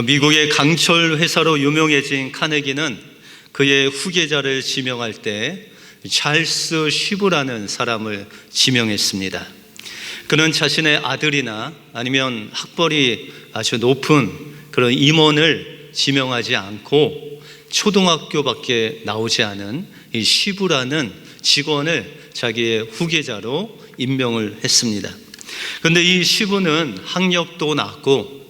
미국의 강철 회사로 유명해진 카네기는 그의 후계자를 지명할 때 찰스 쉬브라는 사람을 지명했습니다. 그는 자신의 아들이나 아니면 학벌이 아주 높은 그런 임원을 지명하지 않고 초등학교밖에 나오지 않은 이 쉬브라는 직원을 자기의 후계자로 임명을 했습니다. 그런데 이 쉬브는 학력도 낮고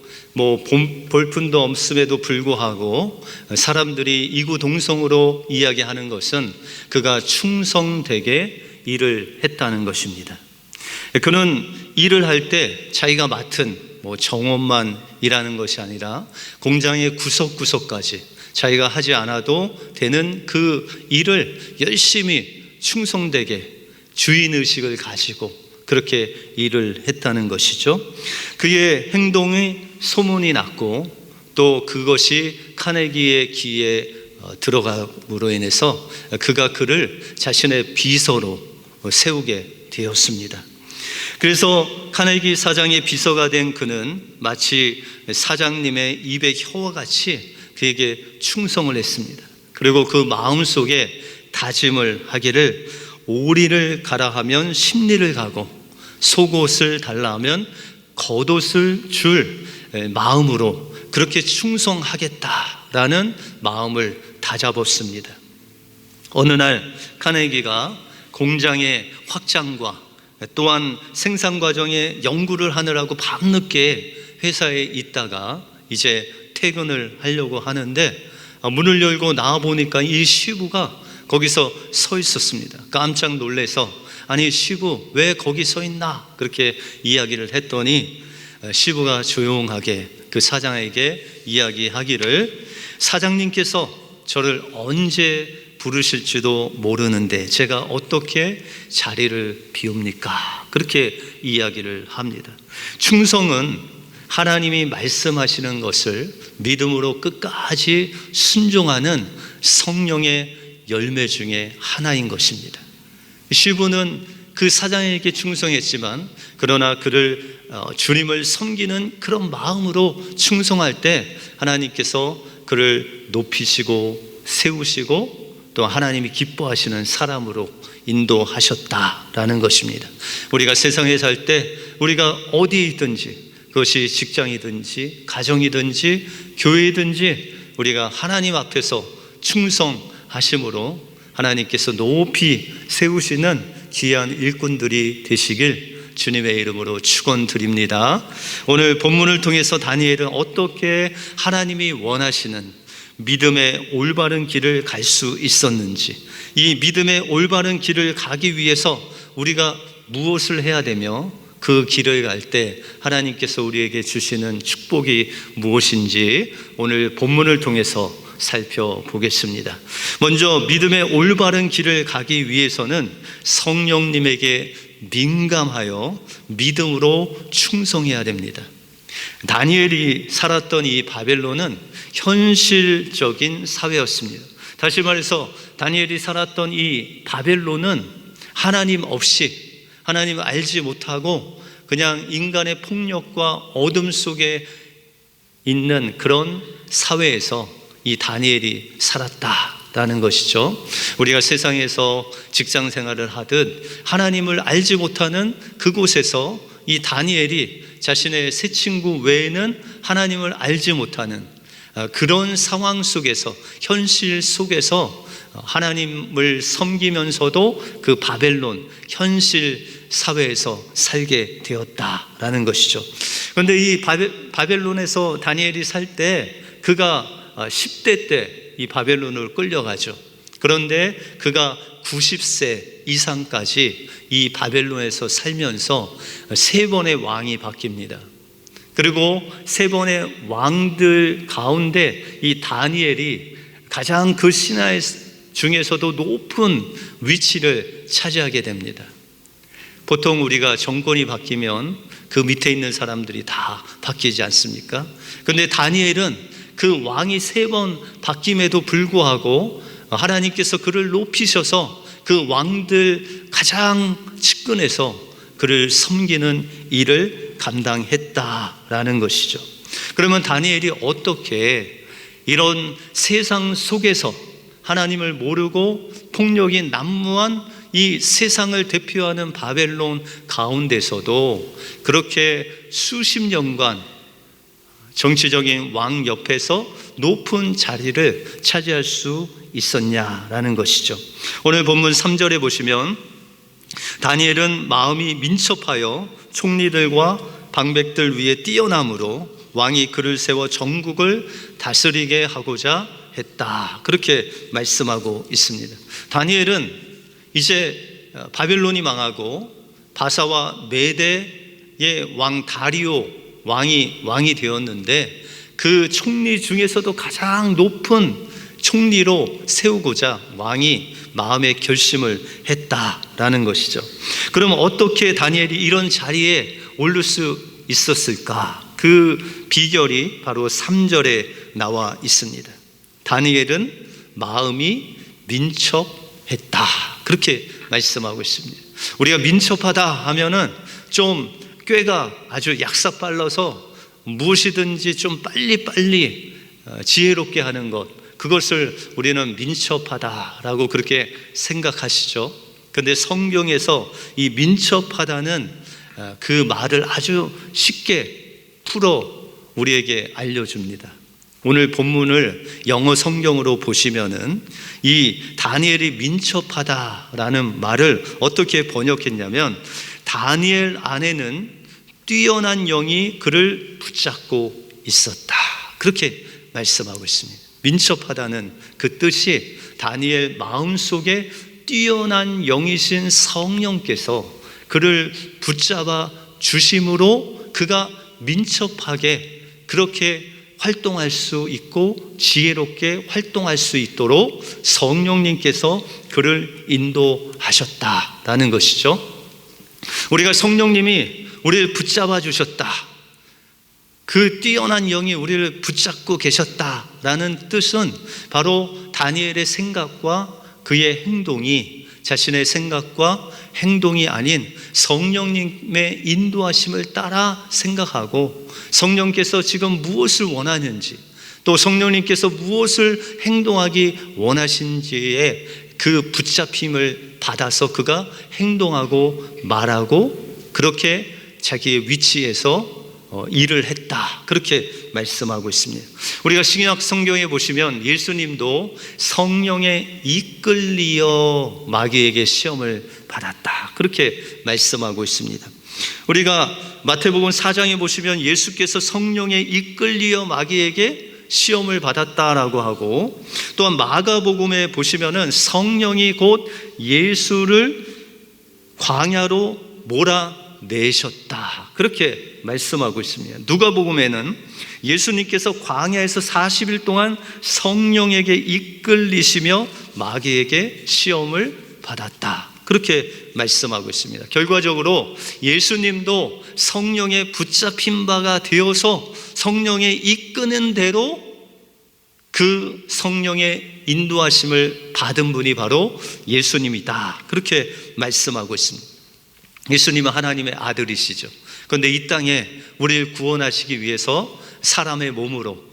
볼품도 없음에도 불구하고 사람들이 이구동성으로 이야기하는 것은 그가 충성되게 일을 했다는 것입니다. 그는 일을 할 때 자기가 맡은 정원만 일하는 것이 아니라 공장의 구석구석까지 자기가 하지 않아도 되는 그 일을 열심히 충성되게 주인의식을 가지고 그렇게 일을 했다는 것이죠. 그의 행동이 소문이 났고 또 그것이 카네기의 귀에 들어감으로 인해서 그가 그를 자신의 비서로 세우게 되었습니다. 그래서 카네기 사장의 비서가 된 그는 마치 사장님의 입의 혀와 같이 그에게 충성을 했습니다. 그리고 그 마음속에 다짐을 하기를 오리를 가라 하면 십리를 가고 속옷을 달라 하면 겉옷을 줄 마음으로 그렇게 충성하겠다라는 마음을 다잡았습니다. 어느 날 카네기가 공장의 확장과 또한 생산 과정의 연구를 하느라고 밤늦게 회사에 있다가 이제 퇴근을 하려고 하는데 문을 열고 나와보니까 이 쉬브가 거기서 서 있었습니다. 깜짝 놀라서 아니 쉬브 왜 거기 서 있나 그렇게 이야기를 했더니 쉬브가 조용하게 그 사장에게 이야기하기를 사장님께서 저를 언제 부르실지도 모르는데 제가 어떻게 자리를 비웁니까? 그렇게 이야기를 합니다. 충성은 하나님이 말씀하시는 것을 믿음으로 끝까지 순종하는 성령의 열매 중에 하나인 것입니다. 쉬브는 그 사장에게 충성했지만 그러나 그를 주님을 섬기는 그런 마음으로 충성할 때 하나님께서 그를 높이시고 세우시고 또 하나님이 기뻐하시는 사람으로 인도하셨다라는 것입니다. 우리가 세상에 살 때 우리가 어디에 있든지 그것이 직장이든지 가정이든지 교회든지 우리가 하나님 앞에서 충성하심으로 하나님께서 높이 세우시는 귀한 일꾼들이 되시길 주님의 이름으로 축원드립니다. 오늘 본문을 통해서 다니엘은 어떻게 하나님이 원하시는 믿음의 올바른 길을 갈 수 있었는지, 이 믿음의 올바른 길을 가기 위해서 우리가 무엇을 해야 되며 그 길을 갈 때 하나님께서 우리에게 주시는 축복이 무엇인지 오늘 본문을 통해서 살펴보겠습니다. 먼저 믿음의 올바른 길을 가기 위해서는 성령님에게 민감하여 믿음으로 충성해야 됩니다. 다니엘이 살았던 이 바벨론은 현실적인 사회였습니다. 다시 말해서 다니엘이 살았던 이 바벨론은 하나님 없이 하나님을 알지 못하고 그냥 인간의 폭력과 어둠 속에 있는 그런 사회에서 이 다니엘이 살았다라는 것이죠. 우리가 세상에서 직장 생활을 하듯 하나님을 알지 못하는 그곳에서 이 다니엘이 자신의 세 친구 외에는 하나님을 알지 못하는 그런 상황 속에서 현실 속에서 하나님을 섬기면서도 그 바벨론 현실 사회에서 살게 되었다라는 것이죠. 그런데 이 바벨론에서 다니엘이 살 때 그가 10대 때 이 바벨론으로 끌려가죠. 그런데 그가 90세 이상까지 이 바벨론에서 살면서 3번의 왕이 바뀝니다. 그리고 3번의 왕들 가운데 이 다니엘이 가장 그 신하 중에서도 높은 위치를 차지하게 됩니다. 보통 우리가 정권이 바뀌면 그 밑에 있는 사람들이 다 바뀌지 않습니까? 그런데 다니엘은 그 왕이 3번 바뀜에도 불구하고 하나님께서 그를 높이셔서 그 왕들 가장 측근에서 그를 섬기는 일을 감당했다라는 것이죠. 그러면 다니엘이 어떻게 이런 세상 속에서 하나님을 모르고 폭력이 난무한 이 세상을 대표하는 바벨론 가운데서도 그렇게 수십 년간 정치적인 왕 옆에서 높은 자리를 차지할 수 있었냐라는 것이죠. 오늘 본문 3절에 보시면 다니엘은 마음이 민첩하여 총리들과 방백들 위에 뛰어남으로 왕이 그를 세워 전국을 다스리게 하고자 했다. 그렇게 말씀하고 있습니다. 다니엘은 이제 바벨론이 망하고 바사와 메대의 왕 다리오 왕이 되었는데 그 총리 중에서도 가장 높은 총리로 세우고자 왕이 마음의 결심을 했다라는 것이죠. 그럼 어떻게 다니엘이 이런 자리에 오를 수 있었을까? 그 비결이 바로 3절에 나와 있습니다. 다니엘은 마음이 민첩했다. 그렇게 말씀하고 있습니다. 우리가 민첩하다 하면은 좀 꾀가 아주 약삭빨라서 무엇이든지 좀 빨리 지혜롭게 하는 것, 그것을 우리는 민첩하다라고 그렇게 생각하시죠. 그런데 성경에서 이 민첩하다는 그 말을 아주 쉽게 풀어 우리에게 알려줍니다. 오늘 본문을 영어 성경으로 보시면은 이 다니엘이 민첩하다라는 말을 어떻게 번역했냐면 다니엘 안에는 뛰어난 영이 그를 붙잡고 있었다. 그렇게 말씀하고 있습니다. 민첩하다는 그 뜻이 다니엘 마음속에 뛰어난 영이신 성령께서 그를 붙잡아 주심으로 그가 민첩하게 그렇게 활동할 수 있고 지혜롭게 활동할 수 있도록 성령님께서 그를 인도하셨다라는 것이죠. 우리가 성령님이 우리를 붙잡아 주셨다, 그 뛰어난 영이 우리를 붙잡고 계셨다라는 뜻은 바로 다니엘의 생각과 그의 행동이 자신의 생각과 행동이 아닌 성령님의 인도하심을 따라 생각하고 성령께서 지금 무엇을 원하는지 또 성령님께서 무엇을 행동하기 원하신지에 그 붙잡힘을 받아서 그가 행동하고 말하고 그렇게 자기의 위치에서 일을 했다. 그렇게 말씀하고 있습니다. 우리가 신약 성경에 보시면 예수님도 성령에 이끌리어 마귀에게 시험을 받았다. 그렇게 말씀하고 있습니다. 우리가 마태복음 4장에 보시면 예수께서 성령에 이끌리어 마귀에게 시험을 받았다라고 하고 또한 마가복음에 보시면은 성령이 곧 예수를 광야로 몰아내셨다. 그렇게 말씀하고 있습니다. 누가복음에는 예수님께서 광야에서 40일 동안 성령에게 이끌리시며 마귀에게 시험을 받았다. 그렇게 말씀하고 있습니다. 결과적으로 예수님도 성령에 붙잡힌 바가 되어서 성령의 이끄는 대로 그 성령의 인도하심을 받은 분이 바로 예수님이다. 그렇게 말씀하고 있습니다. 예수님은 하나님의 아들이시죠. 그런데 이 땅에 우리를 구원하시기 위해서 사람의 몸으로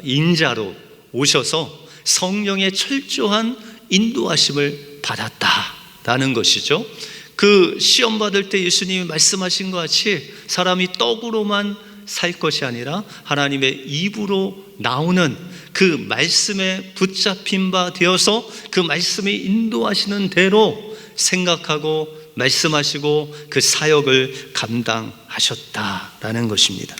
인자로 오셔서 성령의 철저한 인도하심을 받았다라는 것이죠. 그 시험 받을 때 예수님이 말씀하신 것 같이 사람이 떡으로만 살 것이 아니라 하나님의 입으로 나오는 그 말씀에 붙잡힌 바 되어서 그 말씀이 인도하시는 대로 생각하고 말씀하시고 그 사역을 감당하셨다라는 것입니다.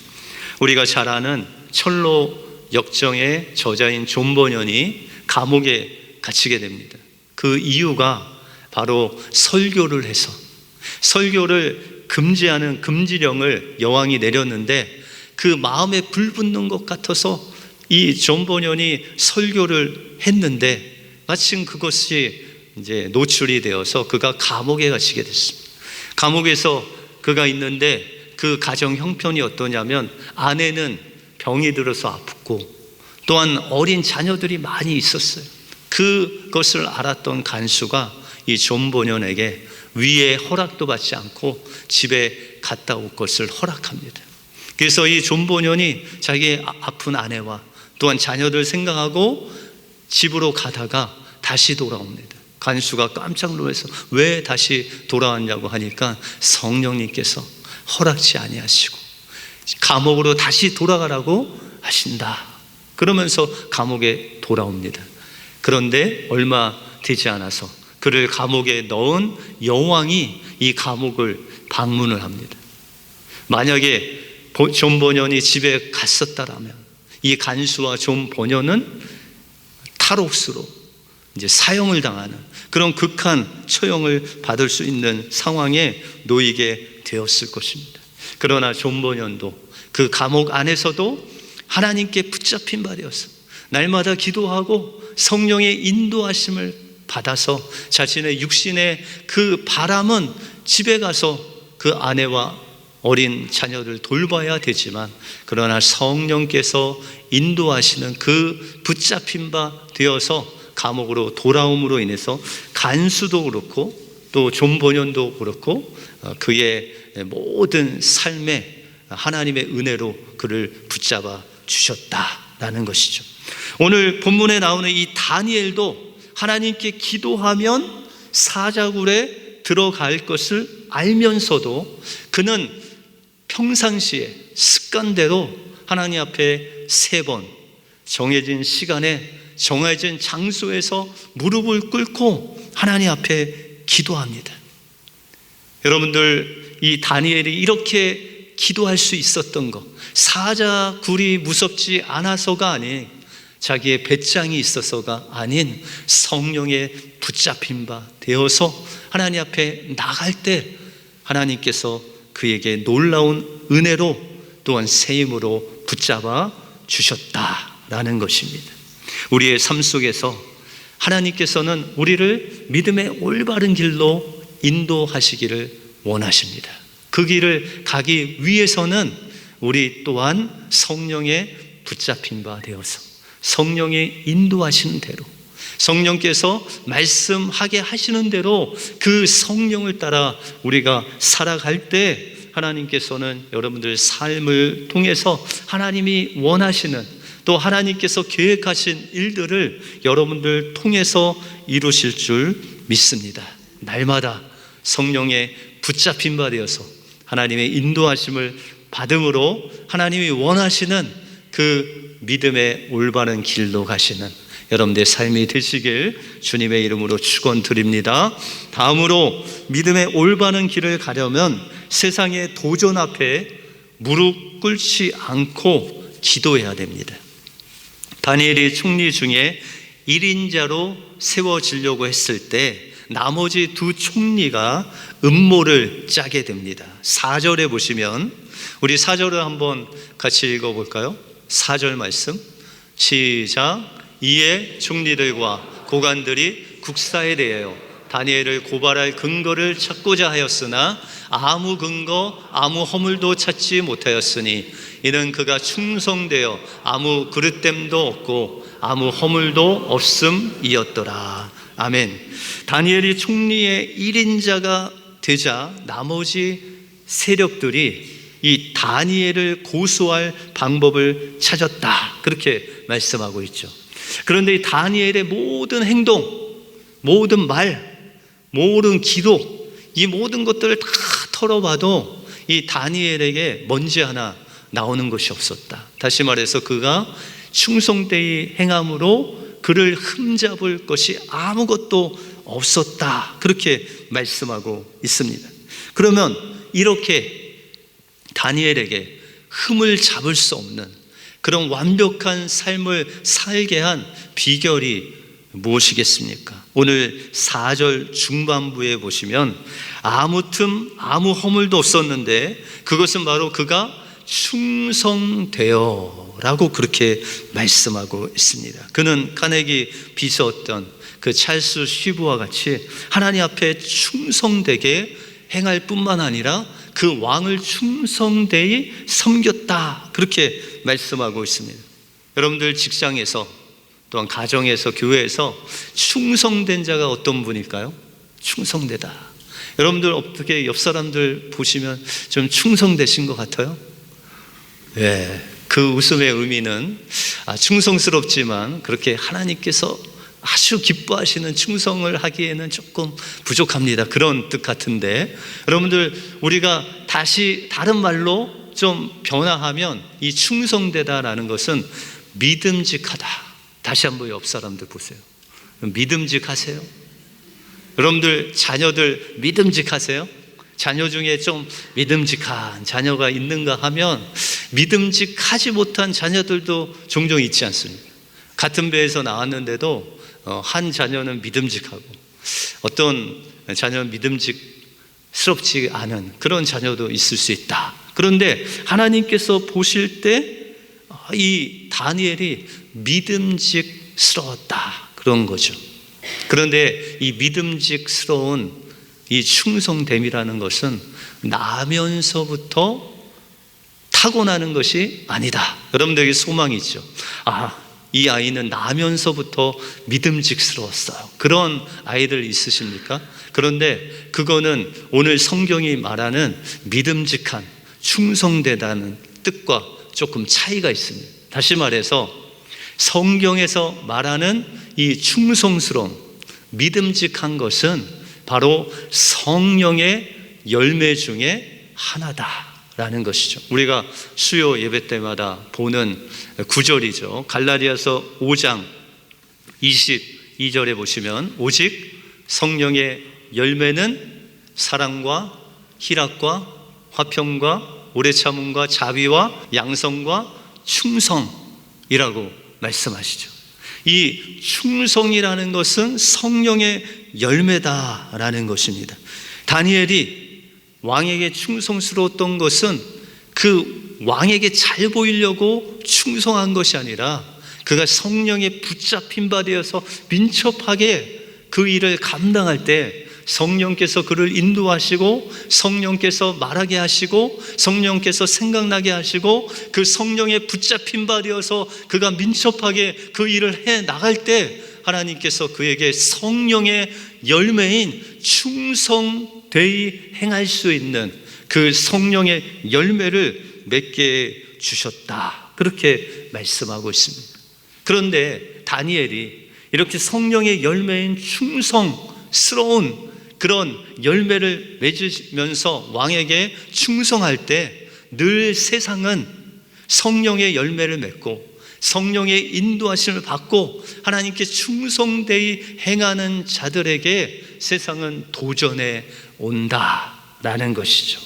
우리가 잘 아는 철로 역정의 저자인 존 버년이 감옥에 갇히게 됩니다. 그 이유가 바로 설교를 해서 설교를 금지하는 금지령을 여왕이 내렸는데 그 마음에 불붙는 것 같아서 이 존 버년이 설교를 했는데 마침 그것이 이제 노출이 되어서 그가 감옥에 갇히게 됐습니다. 감옥에서 그가 있는데 그 가정 형편이 어떠냐면 아내는 병이 들어서 아프고 또한 어린 자녀들이 많이 있었어요. 그것을 알았던 간수가 이 존 버년에게 위에 허락도 받지 않고 집에 갔다 올 것을 허락합니다. 그래서 이 존 본연이 자기의 아픈 아내와 또한 자녀들 생각하고 집으로 가다가 다시 돌아옵니다. 간수가 깜짝 놀라서 왜 다시 돌아왔냐고 하니까 성령님께서 허락지 아니하시고 감옥으로 다시 돌아가라고 하신다. 그러면서 감옥에 돌아옵니다. 그런데 얼마 되지 않아서 그를 감옥에 넣은 여왕이 이 감옥을 방문을 합니다. 만약에 존 번연이 집에 갔었다라면 이 간수와 존 번연은 탈옥수로 이제 사형을 당하는 그런 극한 처형을 받을 수 있는 상황에 놓이게 되었을 것입니다. 그러나 존 번연도 그 감옥 안에서도 하나님께 붙잡힌 바 되어서 날마다 기도하고 성령의 인도하심을 받아서 자신의 육신의 그 바람은 집에 가서 그 아내와 어린 자녀를 돌봐야 되지만 그러나 성령께서 인도하시는 그 붙잡힌 바 되어서 감옥으로 돌아옴으로 인해서 간수도 그렇고 또 존 번연도 그렇고 그의 모든 삶에 하나님의 은혜로 그를 붙잡아 주셨다라는 것이죠. 오늘 본문에 나오는 이 다니엘도 하나님께 기도하면 사자굴에 들어갈 것을 알면서도 그는 평상시에 습관대로 하나님 앞에 3번 정해진 시간에 정해진 장소에서 무릎을 꿇고 하나님 앞에 기도합니다. 여러분들, 이 다니엘이 이렇게 기도할 수 있었던 것, 사자굴이 무섭지 않아서가 아닌 자기의 배짱이 있어서가 아닌 성령에 붙잡힌 바 되어서 하나님 앞에 나갈 때 하나님께서 그에게 놀라운 은혜로 또한 새 힘으로 붙잡아 주셨다라는 것입니다. 우리의 삶 속에서 하나님께서는 우리를 믿음의 올바른 길로 인도하시기를 원하십니다. 그 길을 가기 위해서는 우리 또한 성령에 붙잡힌 바 되어서 성령의 인도하시는 대로 성령께서 말씀하게 하시는 대로 그 성령을 따라 우리가 살아갈 때 하나님께서는 여러분들 삶을 통해서 하나님이 원하시는 또 하나님께서 계획하신 일들을 여러분들 통해서 이루실 줄 믿습니다. 날마다 성령에 붙잡힌 바 되어서 하나님의 인도하심을 받음으로 하나님이 원하시는 그 믿음의 올바른 길로 가시는 여러분들의 삶이 되시길 주님의 이름으로 축원드립니다. 다음으로 믿음의 올바른 길을 가려면 세상의 도전 앞에 무릎 꿇지 않고 기도해야 됩니다. 다니엘이 총리 중에 1인자로 세워지려고 했을 때 나머지 2 총리가 음모를 짜게 됩니다. 4절에 보시면 우리 4절을 한번 같이 읽어볼까요? 4절 말씀 시작. 이에 총리들과 고관들이 국사에 대하여 다니엘을 고발할 근거를 찾고자 하였으나 아무 근거 아무 허물도 찾지 못하였으니 이는 그가 충성되어 아무 그릇됨도 없고 아무 허물도 없음이었더라. 아멘. 다니엘이 총리의 1인자가 되자 나머지 세력들이 이 다니엘을 고소할 방법을 찾았다, 그렇게 말씀하고 있죠. 그런데 이 다니엘의 모든 행동, 모든 말, 모든 기도, 이 모든 것들을 다 털어봐도 이 다니엘에게 먼지 하나 나오는 것이 없었다. 다시 말해서 그가 충성되이 행함으로 그를 흠잡을 것이 아무것도 없었다, 그렇게 말씀하고 있습니다. 그러면 이렇게 다니엘에게 흠을 잡을 수 없는 그런 완벽한 삶을 살게 한 비결이 무엇이겠습니까? 오늘 4절 중반부에 보시면 아무 틈 아무 허물도 없었는데 그것은 바로 그가 충성되어 라고 그렇게 말씀하고 있습니다. 그는 카네기 비서였던 그 찰스 쉬브와 같이 하나님 앞에 충성되게 행할 뿐만 아니라 그 왕을 충성되이 섬겼다, 그렇게 말씀하고 있습니다. 여러분들 직장에서 또한 가정에서 교회에서 충성된 자가 어떤 분일까요? 충성되다. 여러분들 어떻게 옆 사람들 보시면 좀 충성되신 것 같아요? 그 웃음의 의미는 충성스럽지만 그렇게 하나님께서 아주 기뻐하시는 충성을 하기에는 조금 부족합니다. 그런 뜻 같은데, 여러분들 우리가 다시 다른 말로 좀 변화하면 이 충성되다라는 것은 믿음직하다. 다시 한번 옆 사람들 보세요. 믿음직하세요? 여러분들 자녀들 믿음직하세요? 자녀 중에 좀 믿음직한 자녀가 있는가 하면 믿음직하지 못한 자녀들도 종종 있지 않습니까? 같은 배에서 나왔는데도 한 자녀는 믿음직하고 어떤 자녀는 믿음직스럽지 않은 그런 자녀도 있을 수 있다. 그런데 하나님께서 보실 때 이 다니엘이 믿음직스러웠다, 그런 거죠. 그런데 이 믿음직스러운 이 충성됨이라는 것은 나면서부터 타고나는 것이 아니다. 여러분들에게 소망이 있죠. 이 아이는 나면서부터 믿음직스러웠어요. 그런 아이들 있으십니까? 그런데 그거는 오늘 성경이 말하는 믿음직한, 충성되다는 뜻과 조금 차이가 있습니다. 다시 말해서 성경에서 말하는 이 충성스러움, 믿음직한 것은 바로 성령의 열매 중에 하나다라는 것이죠. 우리가 수요 예배 때마다 보는 구절이죠. 갈라디아서 5장 22절에 보시면 오직 성령의 열매는 사랑과 희락과 화평과 오래 참음과 자비와 양성과 충성이라고 말씀하시죠. 이 충성이라는 것은 성령의 열매다라는 것입니다. 다니엘이 왕에게 충성스러웠던 것은 그 왕에게 잘 보이려고 충성한 것이 아니라 그가 성령에 붙잡힌 바 되어서 민첩하게 그 일을 감당할 때 성령께서 그를 인도하시고 성령께서 말하게 하시고 성령께서 생각나게 하시고 그 성령에 붙잡힌 바 되어서 그가 민첩하게 그 일을 해 나갈 때 하나님께서 그에게 성령의 열매인 충성되이 행할 수 있는 그 성령의 열매를 맺게 주셨다, 그렇게 말씀하고 있습니다. 그런데 다니엘이 이렇게 성령의 열매인 충성스러운 그런 열매를 맺으면서 왕에게 충성할 때 늘 세상은 성령의 열매를 맺고 성령의 인도하심을 받고 하나님께 충성되이 행하는 자들에게 세상은 도전해 온다라는 것이죠.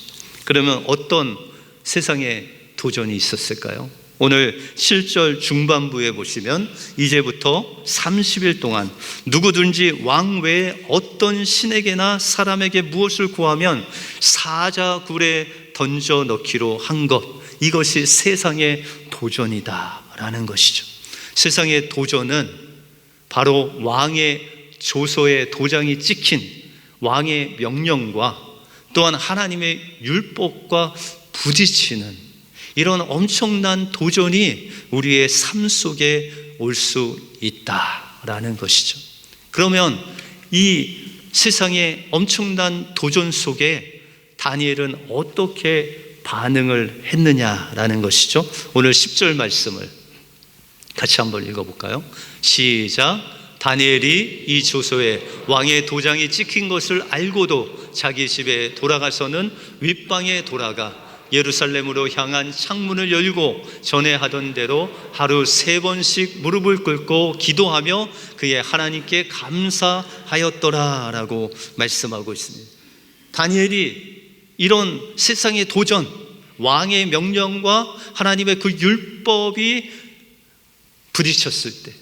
그러면 어떤 세상에 도전이 있었을까요? 오늘 7절 중반부에 보시면 이제부터 30일 동안 누구든지 왕 외에 어떤 신에게나 사람에게 무엇을 구하면 사자굴에 던져 넣기로 한 것, 이것이 세상의 도전이다라는 것이죠. 세상의 도전은 바로 왕의 조서에 도장이 찍힌 왕의 명령과 또한 하나님의 율법과 부딪히는 이런 엄청난 도전이 우리의 삶 속에 올 수 있다라는 것이죠. 그러면 이 세상의 엄청난 도전 속에 다니엘은 어떻게 반응을 했느냐라는 것이죠. 오늘 10절 말씀을 같이 한번 읽어볼까요? 시작. 다니엘이 이 조서에 왕의 도장이 찍힌 것을 알고도 자기 집에 돌아가서는 윗방에 돌아가 예루살렘으로 향한 창문을 열고 전에 하던 대로 하루 3번씩 무릎을 꿇고 기도하며 그의 하나님께 감사하였더라라고 말씀하고 있습니다. 다니엘이 이런 세상의 도전, 왕의 명령과 하나님의 그 율법이 부딪혔을 때,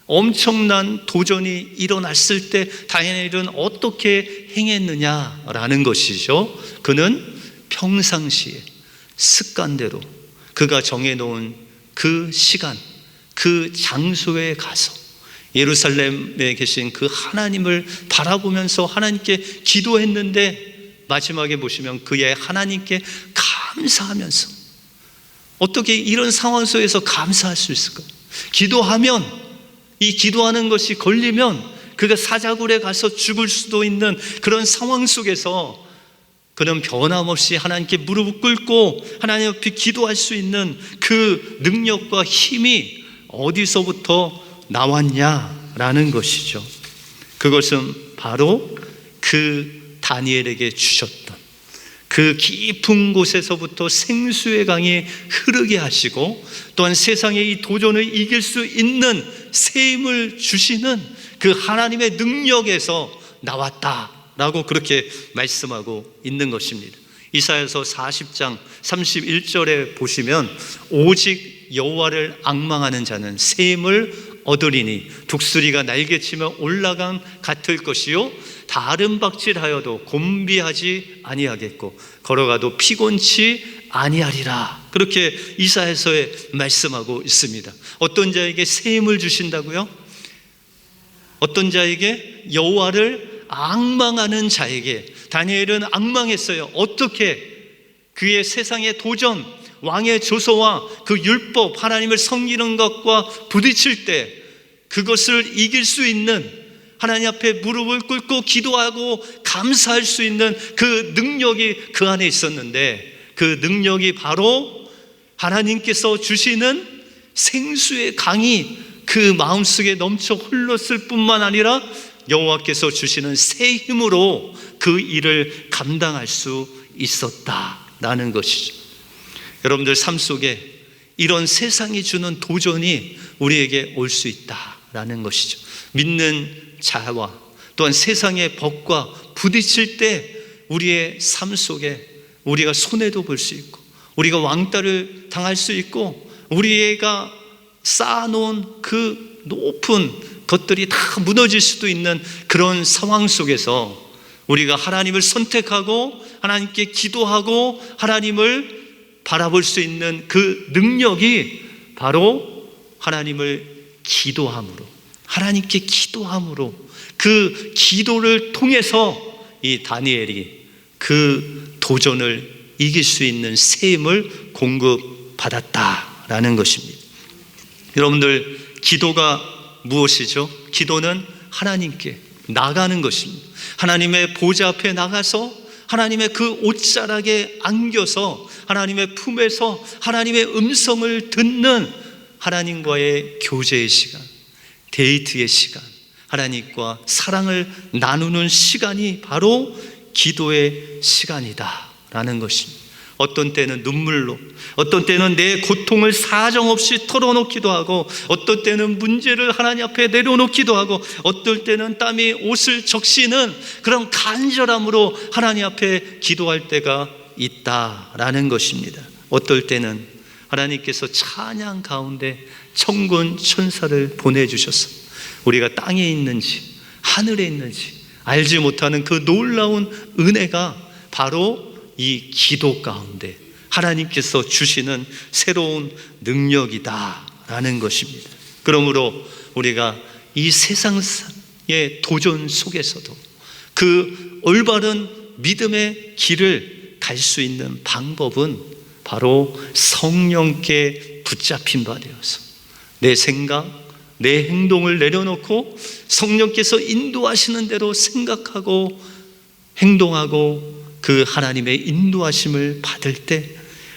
엄청난 도전이 일어났을 때 다니엘은 어떻게 행했느냐라는 것이죠. 그는 평상시에 습관대로 그가 정해놓은 그 시간, 그 장소에 가서 예루살렘에 계신 그 하나님을 바라보면서 하나님께 기도했는데 마지막에 보시면 그의 하나님께 감사하면서, 어떻게 이런 상황 속에서 감사할 수 있을까? 기도하면, 이 기도하는 것이 걸리면 그가 사자굴에 가서 죽을 수도 있는 그런 상황 속에서 그는 변함없이 하나님께 무릎을 꿇고 하나님 앞에 기도할 수 있는 그 능력과 힘이 어디서부터 나왔냐라는 것이죠. 그것은 바로 그 다니엘에게 주셨던 그 깊은 곳에서부터 생수의 강이 흐르게 하시고, 또한 세상의 이 도전을 이길 수 있는 새 힘을 주시는 그 하나님의 능력에서 나왔다라고 그렇게 말씀하고 있는 것입니다. 이사야서 40장 31절에 보시면 오직 여호와를 앙망하는 자는 새 힘을 얻으리니 독수리가 날개치며 올라간 같을 것이요 다른 박질하여도 곤비하지 아니하겠고 걸어가도 피곤치 아니하리라. 그렇게 이사야서에 말씀하고 있습니다. 어떤 자에게 새 힘을 주신다고요? 어떤 자에게? 여호와를 앙망하는 자에게. 다니엘은 앙망했어요. 어떻게? 그의 세상의 도전, 왕의 조서와 그 율법, 하나님을 섬기는 것과 부딪힐 때 그것을 이길 수 있는, 하나님 앞에 무릎을 꿇고 기도하고 감사할 수 있는 그 능력이 그 안에 있었는데, 그 능력이 바로 하나님께서 주시는 생수의 강이 그 마음속에 넘쳐 흘렀을 뿐만 아니라 여호와께서 주시는 새 힘으로 그 일을 감당할 수 있었다라는 것이죠. 여러분들 삶 속에 이런 세상이 주는 도전이 우리에게 올 수 있다라는 것이죠. 믿는 자와 또한 세상의 법과 부딪힐 때 우리의 삶 속에 우리가 손해도 볼 수 있고, 우리가 왕따를 당할 수 있고, 우리가 쌓아놓은 그 높은 것들이 다 무너질 수도 있는 그런 상황 속에서 우리가 하나님을 선택하고 하나님께 기도하고 하나님을 바라볼 수 있는 그 능력이 바로 하나님을 기도함으로, 하나님께 기도함으로, 그 기도를 통해서 이 다니엘이 그 도전을 이길 수 있는 새 힘을 공급받았다라는 것입니다. 여러분들, 기도가 무엇이죠? 기도는 하나님께 나가는 것입니다. 하나님의 보좌 앞에 나가서 하나님의 그 옷자락에 안겨서 하나님의 품에서 하나님의 음성을 듣는 하나님과의 교제의 시간, 데이트의 시간, 하나님과 사랑을 나누는 시간이 바로 기도의 시간이다라는 것입니다. 어떤 때는 눈물로, 어떤 때는 내 고통을 사정없이 털어놓기도 하고, 어떤 때는 문제를 하나님 앞에 내려놓기도 하고, 어떨 때는 땀이 옷을 적시는 그런 간절함으로 하나님 앞에 기도할 때가 있다라는 것입니다. 어떨 때는 하나님께서 찬양 가운데 천군 천사를 보내주셔서 우리가 땅에 있는지 하늘에 있는지 알지 못하는 그 놀라운 은혜가 바로 이 기도 가운데 하나님께서 주시는 새로운 능력이다라는 것입니다. 그러므로 우리가 이 세상의 도전 속에서도 그 올바른 믿음의 길을 갈 수 있는 방법은 바로 성령께 붙잡힌 바 되어서 내 생각, 내 행동을 내려놓고 성령께서 인도하시는 대로 생각하고 행동하고 그 하나님의 인도하심을 받을 때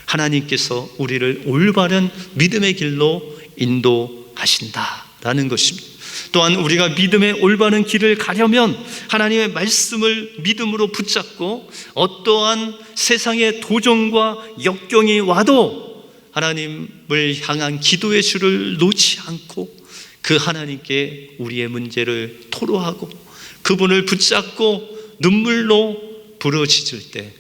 하나님께서 우리를 올바른 믿음의 길로 인도하신다라는 것입니다. 또한 우리가 믿음의 올바른 길을 가려면 하나님의 말씀을 믿음으로 붙잡고 어떠한 세상의 도전과 역경이 와도 하나님을 향한 기도의 줄을 놓지 않고 그 하나님께 우리의 문제를 토로하고 그분을 붙잡고 눈물로 부르짖을 때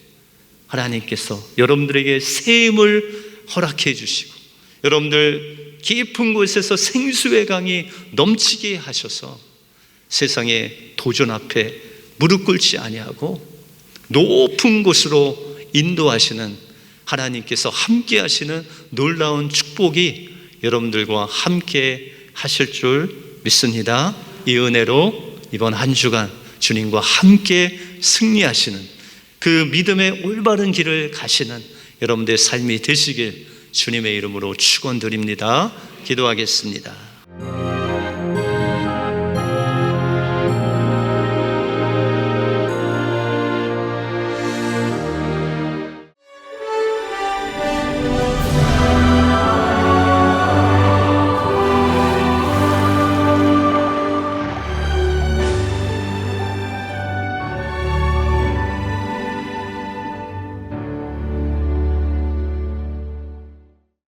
하나님께서 여러분들에게 새 힘을 허락해 주시고 여러분들 깊은 곳에서 생수의 강이 넘치게 하셔서 세상의 도전 앞에 무릎 꿇지 아니하고 높은 곳으로 인도하시는 하나님께서 함께 하시는 놀라운 축복이 여러분들과 함께 하실 줄 믿습니다. 이 은혜로 이번 한 주간 주님과 함께 승리하시는 그 믿음의 올바른 길을 가시는 여러분들의 삶이 되시길 주님의 이름으로 축원드립니다. 기도하겠습니다.